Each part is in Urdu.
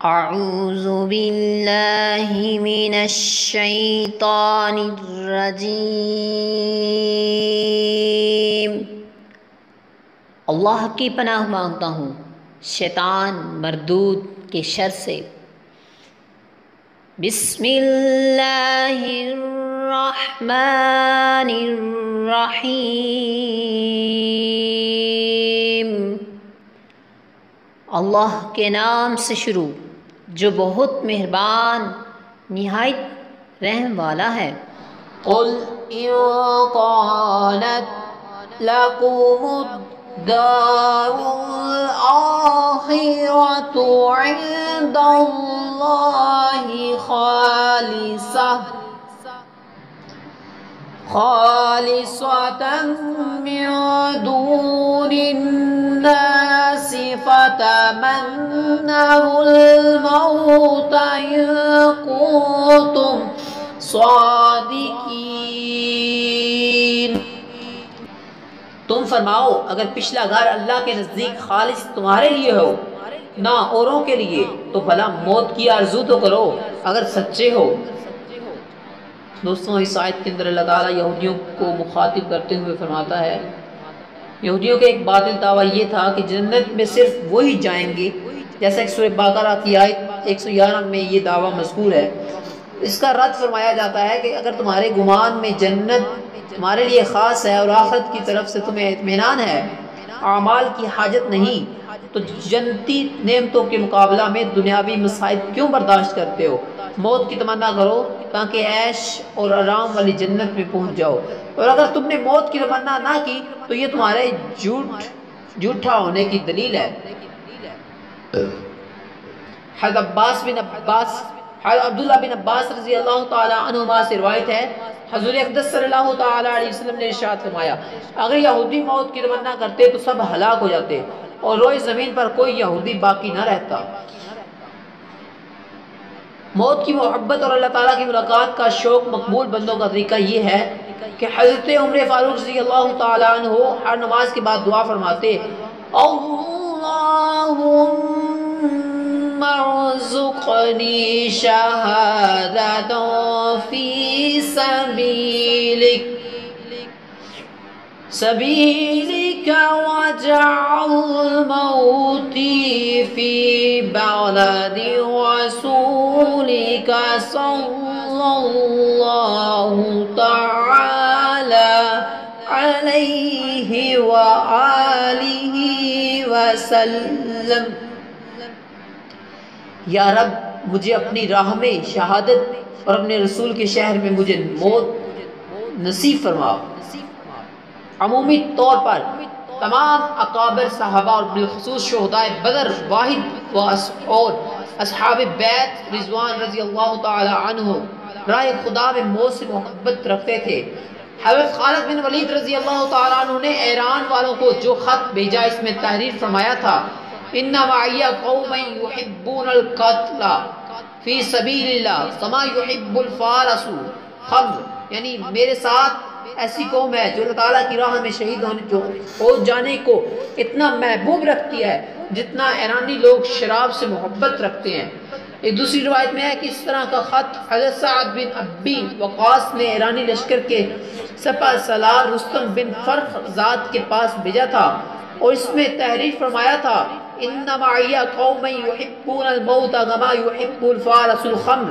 اعوذ باللہ من الشیطان الرجیم۔ اللہ کی پناہ مانگتا ہوں شیطان مردود کے شر سے۔ بسم اللہ الرحمن الرحیم۔ اللہ کے نام سے شروع جو بہت مہربان نہایت رحم والا ہے۔ قل إن كانت لكم الدار الآخرة عند الله خالصة من دون الناس فتمنوا الموت إن كنتم صادقین۔ تم فرماؤ اگر پچھلا گھر اللہ کے نزدیک خالص تمہارے لیے ہو نہ اوروں کے لیے تو بھلا موت کی آرزو تو کرو اگر سچے ہو۔ دوستوں، اس آیت کے اندر اللہ تعالیٰ یہودیوں کو مخاطب کرتے ہوئے فرماتا ہے، یہودیوں کا ایک باطل دعویٰ یہ تھا کہ جنت میں صرف وہی جائیں گے، جیسا کہ سورہ بقرہ کی آیت 111 میں یہ دعویٰ مذکور ہے۔ اس کا رد فرمایا جاتا ہے کہ اگر تمہارے گمان میں جنت تمہارے لیے خاص ہے اور آخرت کی طرف سے تمہیں اطمینان ہے، اعمال کی حاجت نہیں، تو جنتی نعمتوں کے مقابلہ میں دنیاوی مصائب کیوں برداشت کرتے ہو؟ موت کی تمنا کرو تاکہ عیش اور آرام والی جنت میں پہنچ جاؤ، اور اگر تم نے موت کی تمنا نہ کی تو یہ تمہارے جھوٹا ہونے کی دلیل ہے۔ حضرت عبداللہ بن عباس رضی اللہ تعالیٰ عنہما سے روایت ہے، حضور اقدس صلی اللہ تعالیٰ علیہ وسلم نے ارشاد فرمایا، اگر یہودی موت کی تمنا کرتے تو سب ہلاک ہو جاتے اور روئے زمین پر کوئی یہودی باقی نہ رہتا۔ موت کی محبت اور اللہ تعالیٰ کی ملاقات کا شوق مقبول بندوں کا طریقہ یہ ہے کہ حضرت عمر فاروق رضی اللہ تعالیٰ عنہ ہر نماز کے بعد دعا فرماتے، اللہم ارزقنی شہادۃ فی سبیلک واجعل موتی فی بلد رسولک صلی اللہ تعالی علیہ وآلہ وسلم۔ یا رب، مجھے اپنی راہ میں شہادت اور اپنے رسول کے شہر میں مجھے موت نصیب فرما۔ عمومی طور پر تمام اکابر صحابہ اور بالخصوص شہدائے بدر، واحد اور اصحاب بیت رضوان رضی اللہ تعالی عنہ رائے خدا میں موت سے محبت رکھتے تھے۔ حضرت خالد بن ولید رضی اللہ تعالیٰ عنہ نے ایران والوں کو جو خط بھیجا اس میں تحریر فرمایا تھا، ان معی قوما یحبون القتل فی سبیل اللہ کما یحب الفارس خمر، یعنی میرے ساتھ ایسی قوم ہے جو اللہ تعالیٰ کی راہ میں شہید ہو جانے کو اتنا محبوب رکھتی ہے جتنا ایرانی لوگ شراب سے محبت رکھتے ہیں۔ ایک دوسری روایت میں ہے کہ اس طرح کا خط حضرت سعد بن ابی وقاص نے ایرانی لشکر کے سپہ سالار رستم بن فرخ زاد کے پاس بھیجا تھا اور اس میں تحریر فرمایا تھا، ان معی قوما یحبون الموت کما یحب الفارس الخمر،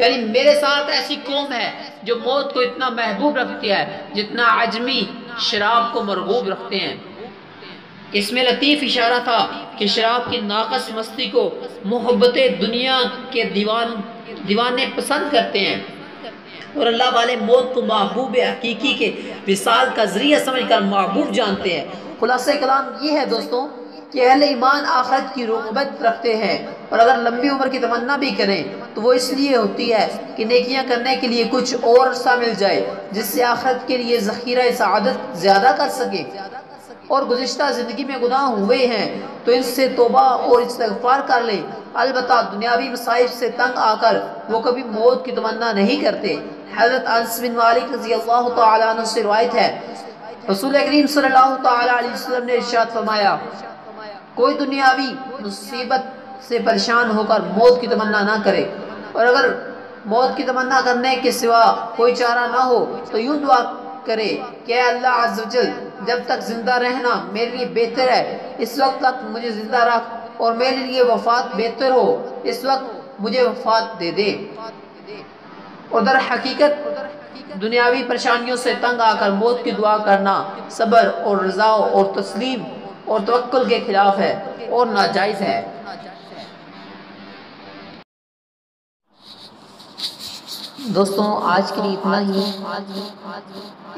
یعنی میرے ساتھ ایسی قوم ہے جو موت کو اتنا محبوب رکھتی ہے جتنا عجمی شراب کو مرغوب رکھتے ہیں۔ اس میں لطیف اشارہ تھا کہ شراب کی ناقص مستی کو محبت دنیا کے دیوانے پسند کرتے ہیں اور اللہ والے موت کو محبوب حقیقی کے وصال کا ذریعہ سمجھ کر محبوب جانتے ہیں۔ خلاصہ کلام یہ ہے دوستوں کہ اہل ایمان آخرت کی رغبت رکھتے ہیں، اور اگر لمبی عمر کی تمنا بھی کریں تو وہ اس لیے ہوتی ہے کہ نیکیاں کرنے کے لیے کچھ اور عرصہ مل جائے جس سے آخرت کے لیے ذخیرہ سعادت زیادہ کر سکے، اور گزشتہ زندگی میں گناہ ہوئے ہیں تو ان سے توبہ اور استغفار کر لیں۔ البتہ دنیاوی مصائب سے تنگ آ کر وہ کبھی موت کی تمنا نہیں کرتے۔ حضرت انس بن مالک رضی اللہ تعالیٰ عنہ سے روایت ہے، رسول کریم صلی اللہ تعالیٰ علیہ وسلم نے ارشاد فرمایا، کوئی دنیاوی مصیبت سے پریشان ہو کر موت کی تمنا نہ کرے، اور اگر موت کی تمنا کرنے کے سوا کوئی چارہ نہ ہو تو یوں دعا کرے کہ اے اللہ عز و جل، جب تک زندہ رہنا میرے لیے بہتر ہے اس وقت تک مجھے زندہ رکھ، اور میرے لیے وفات بہتر ہو اس وقت مجھے وفات دے دے۔ اور در حقیقت دنیاوی پریشانیوں سے تنگ آ کر موت کی دعا کرنا صبر اور رضا اور تسلیم اور توکل کے خلاف ہے اور ناجائز ہے۔ دوستوں آج کے لیے اتنا ہی،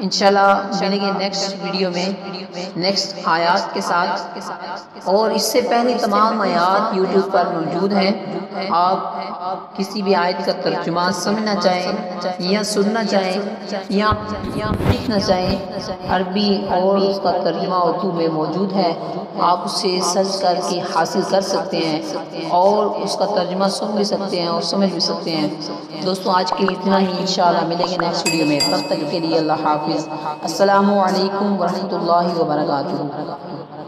انشاءاللہ ملیں گے نیکسٹ ویڈیو میں نیکسٹ آیات کے ساتھ، اور اس سے پہلے تمام آیات یوٹیوب پر موجود ہیں۔ آپ کسی بھی آیت کا ترجمہ سمجھنا چاہیں یا سننا چاہیں یا لکھنا چاہیں، عربی اور اس کا ترجمہ اردو میں موجود ہے، آپ اسے سرچ کر کے حاصل کر سکتے ہیں اور اس کا ترجمہ سن بھی سکتے ہیں اور سمجھ بھی سکتے ہیں۔ دوستوں آج کے لیے اتنا ہی، انشاءاللہ ملیں گے نیکسٹ ویڈیو میں، تب تک کے لیے اللہ حافظ، السلام علیکم ورحمۃ اللہ وبرکاتہ۔